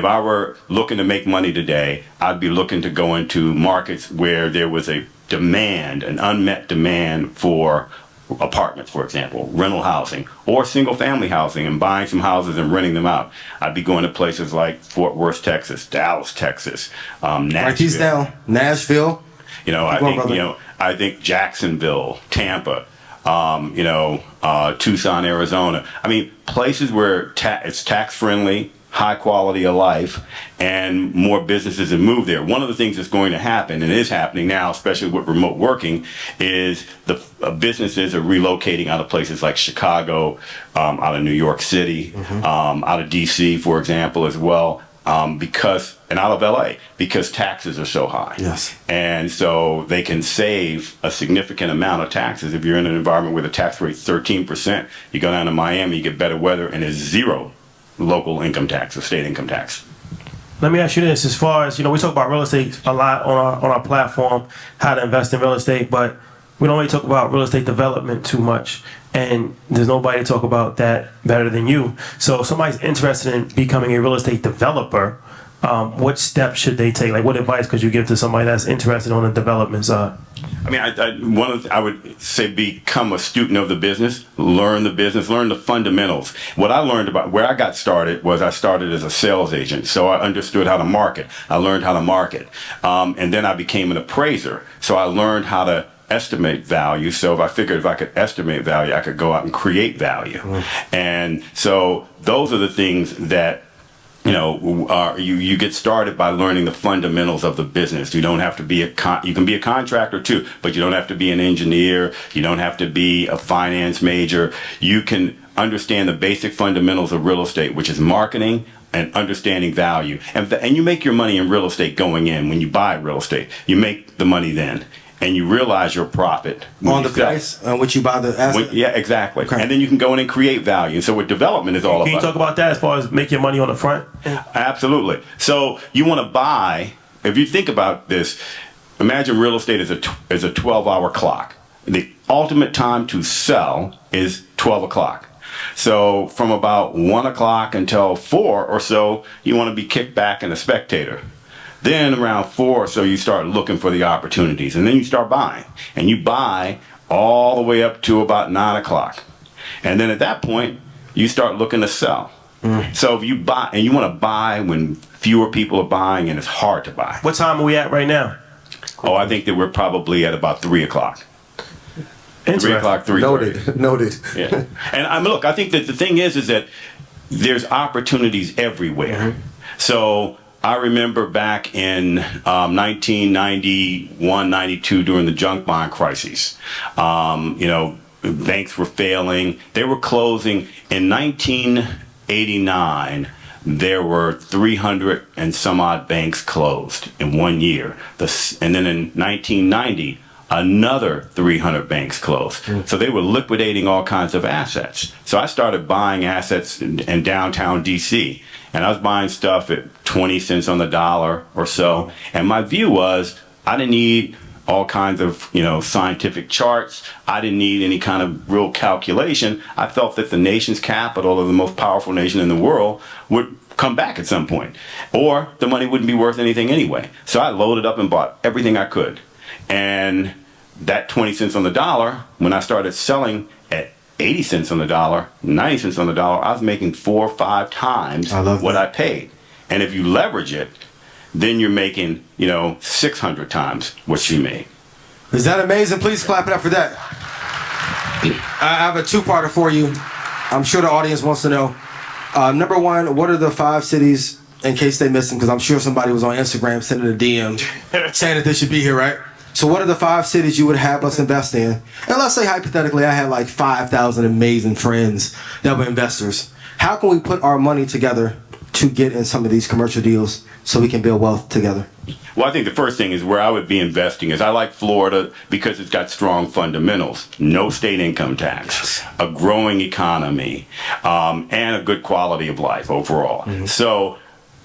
If I were looking to make money today, I'd be looking to go into markets where there was a demand, an unmet demand for apartments, for example, rental housing, or single family housing, and buying some houses and renting them out. I'd be going to places like Fort Worth, Texas, Dallas, Texas, Nashville. Write these down. Nashville. I think Jacksonville, Tampa, Tucson, Arizona. I mean, places where it's tax friendly, high quality of life, and more businesses have moved there. One of the things that's going to happen, and is happening now, especially with remote working, is the businesses are relocating out of places like Chicago, out of New York City, out of DC, for example, as well, and out of LA, because taxes are so high. Yes. And so they can save a significant amount of taxes. If you're in an environment where the tax rate's 13%, you go down to Miami, you get better weather, and there's zero local income tax or state income tax. Let me ask you this: as far as we talk about real estate a lot on our platform, how to invest in real estate, but we don't really talk about real estate development too much. And there's nobody to talk about that better than you. So if somebody's interested in becoming a real estate developer, what steps should they take? Like, what advice could you give to somebody that's interested on the development side? I mean, I would say become a student of the business, learn the fundamentals. What I learned about where I got started was I started as a sales agent, so I understood how to market. I learned how to market, and then I became an appraiser, so I learned how to estimate value. So I figured if I could estimate value, I could go out and create value. And so those are the things that you get started by learning the fundamentals of the business. You don't have to be you can be a contractor too, but you don't have to be an engineer. You don't have to be a finance major. You can understand the basic fundamentals of real estate, which is marketing and understanding value. And you make your money in real estate going in. When you buy real estate, you make the money then. And you realize your profit on the price on which you buy the asset. Yeah, exactly. Okay. And then you can go in and create value. So what development is all about. Can you talk about that as far as make your money on the front? Absolutely. So you want to buy. If you think about this, imagine real estate is a 12-hour clock. The ultimate time to sell is 12 o'clock. So from about 1 o'clock until 4 or so, you want to be kicked back and a spectator. Then around 4 or so, you start looking for the opportunities, and then you start buying. And you buy all the way up to about 9 o'clock. And then at that point, you start looking to sell. So if you buy, and you want to buy when fewer people are buying and it's hard to buy. What time are we at right now? Oh, I think that we're probably at about 3 o'clock. 3 o'clock, 3:30. Noted. Yeah. And look, I think that the thing is that there's opportunities everywhere. So I remember back in 1991, 92, during the junk bond crisis, banks were failing. They were closing. In 1989, there were 300 and some odd banks closed in 1 year. And then in 1990, another 300 banks closed. So they were liquidating all kinds of assets. So I started buying assets in downtown DC. And I was buying stuff at 20 cents on the dollar or so. And my view was I didn't need all kinds of, scientific charts. I didn't need any kind of real calculation. I felt that the nation's capital, or the most powerful nation in the world, would come back at some point. Or the money wouldn't be worth anything anyway. So I loaded up and bought everything I could. And that 20 cents on the dollar, when I started selling at 80 cents on the dollar, 90 cents on the dollar, I was making 4 or 5 times what I paid. And if you leverage it, then you're making, 600 times what you made. Is that amazing? Please clap it up for that. I have a two-parter for you. I'm sure the audience wants to know. Number one, what are the 5 cities, in case they missed them, because I'm sure somebody was on Instagram sending a DM saying that they should be here, right? So what are the 5 cities you would have us invest in? And let's say hypothetically I had like 5,000 amazing friends that were investors. How can we put our money together to get in some of these commercial deals so we can build wealth together? Well, I think the first thing is where I would be investing is I like Florida because it's got strong fundamentals. No state income tax, a growing economy, and a good quality of life overall. So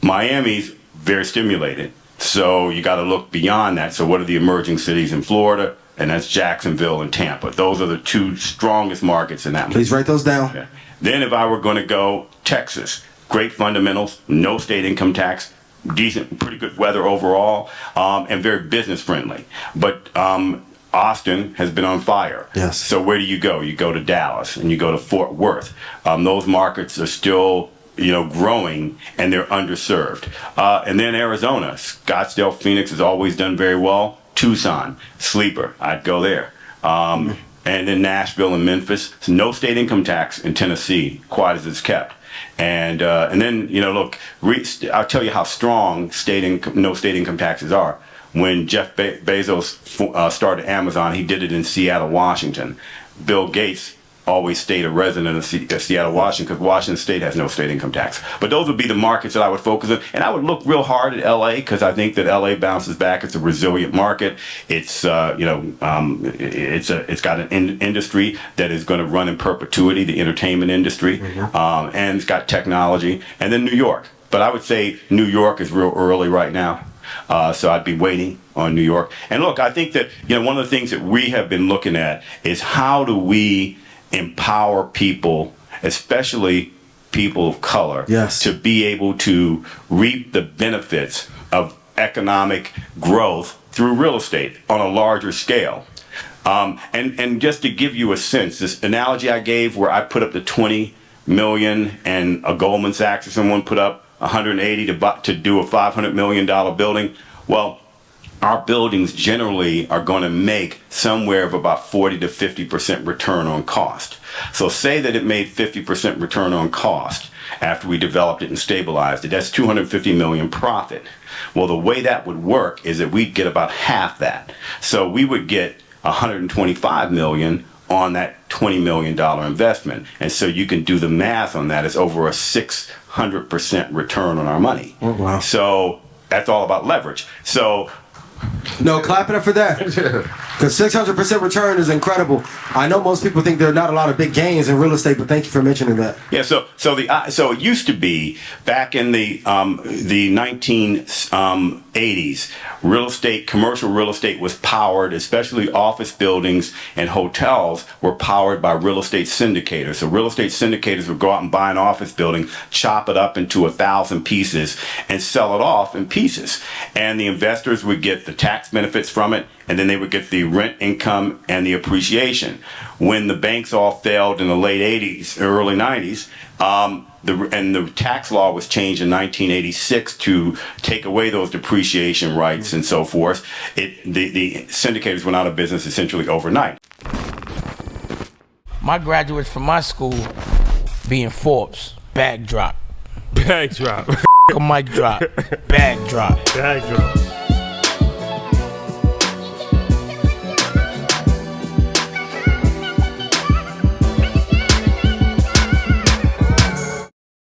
Miami's very stimulated. So you got to look beyond that. So what are the emerging cities in Florida? And that's Jacksonville and Tampa. Those are the 2 strongest markets in that. Please write those down. Yeah. Then if I were going to go Texas, great fundamentals, no state income tax, decent, pretty good weather overall, and very business friendly. But Austin has been on fire. Yes. So where do you go? You go to Dallas and you go to Fort Worth. Those markets are still, growing, and they're underserved. And then Arizona, Scottsdale, Phoenix has always done very well. Tucson, sleeper, I'd go there. And then Nashville and Memphis. So no state income tax in Tennessee, quite as it's kept. And then, look, I'll tell you how strong no state income taxes are. When Jeff Bezos started Amazon, he did it in Seattle, Washington. Bill Gates always stayed a resident of Seattle, Washington, because Washington State has no state income tax. But those would be the markets that I would focus on. And I would look real hard at LA, because I think that LA bounces back. It's a resilient market. It's it's got an industry that is going to run in perpetuity, the entertainment industry, and it's got technology. And then New York. But I would say New York is real early right now. So I'd be waiting on New York. And look, I think that, one of the things that we have been looking at is how do we empower people, especially people of color, yes, to be able to reap the benefits of economic growth through real estate on a larger scale. And just to give you a sense, this analogy I gave where I put up the 20 million and a Goldman Sachs or someone put up 180 to do a $500 million building. Well, our buildings generally are going to make somewhere of about 40 to 50% return on cost. So say that it made 50% return on cost after we developed it and stabilized it. That's 250 million profit. Well, the way that would work is that we'd get about half that. So we would get 125 million on that $20 million investment. And so you can do the math on that. It's over a 600% return on our money. Oh, wow. So that's all about leverage. So no, clap it up for that. Because 600% return is incredible. I know most people think there are not a lot of big gains in real estate, but thank you for mentioning that. yeah, so it used to be back in the 1980s, commercial real estate was powered, especially office buildings and hotels were powered by real estate syndicators. So real estate syndicators would go out and buy an office building, chop it up into 1,000 pieces, and sell it off in pieces. And the investors would get the tax benefits from it, and then they would get the rent income and the appreciation. When the banks all failed in the late 80s, early 90s, the tax law was changed in 1986 to take away those depreciation rights and so forth. The syndicators went out of business essentially overnight. My graduates from my school being Forbes, bag drop. Bag drop. A mic drop, bag drop. Bag drop.